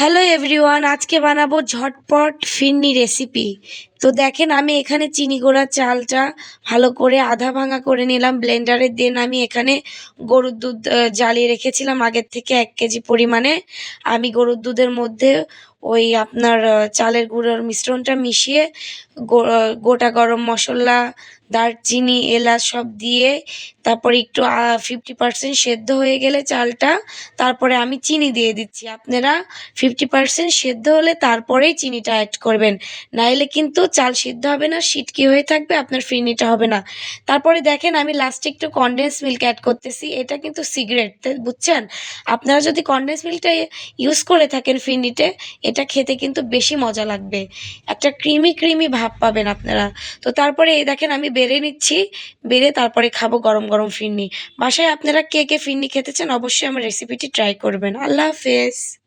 Hello everyone, আজকে বানাবো ঝটপট ফিরনি রেসিপি। তো দেখেন, আমি এখানে চিনি গুঁড়া চালটা ভালো করে আধা ভাঙা করে নিলাম ব্লেন্ডারে। দেন আমি এখানে গরুর দুধ জ্বালিয়ে রেখেছিলাম আগের থেকে 1 কেজি পরিমাণে। আমি গরুর দুধের মধ্যে ওই আপনার চালের গুঁড়োর মিশ্রণটা মিশিয়ে গোটা গরম মশলা, দারচিনি, এলাচ সব দিয়ে তারপরে একটু 50% সেদ্ধ হয়ে গেলে চালটা, তারপরে আমি চিনি দিয়ে দিচ্ছি। আপনারা 50% সেদ্ধ হলে তারপরেই চিনিটা অ্যাড করবেন, নাইলে কিন্তু চাল সিদ্ধ হবে না, সিটকি হয়ে থাকবে, আপনার ফিরনিটা হবে না। তারপরে দেখেন, আমি লাস্টে একটু কনডেন্স মিল্ক অ্যাড করতেছি। এটা কিন্তু সিক্রেট, বুঝছেন? আপনারা যদি কনডেন্স মিল্কটা ইউজ করে থাকেন ফিরনিতে, এটা খেতে কিন্তু বেশি মজা লাগবে, একটা ক্রিমি ক্রিমি ভাব পাবেন আপনারা। তো তারপরে এই দেখেন, আমি বেড়ে নিচ্ছি, বেড়ে তারপরে খাবো গরম গরম ফিরনি। বাসায় আপনারা কে কে ফিরনি খেতে চান, অবশ্যই আমার রেসিপিটি ট্রাই করবেন। আল্লাহ হাফেজ।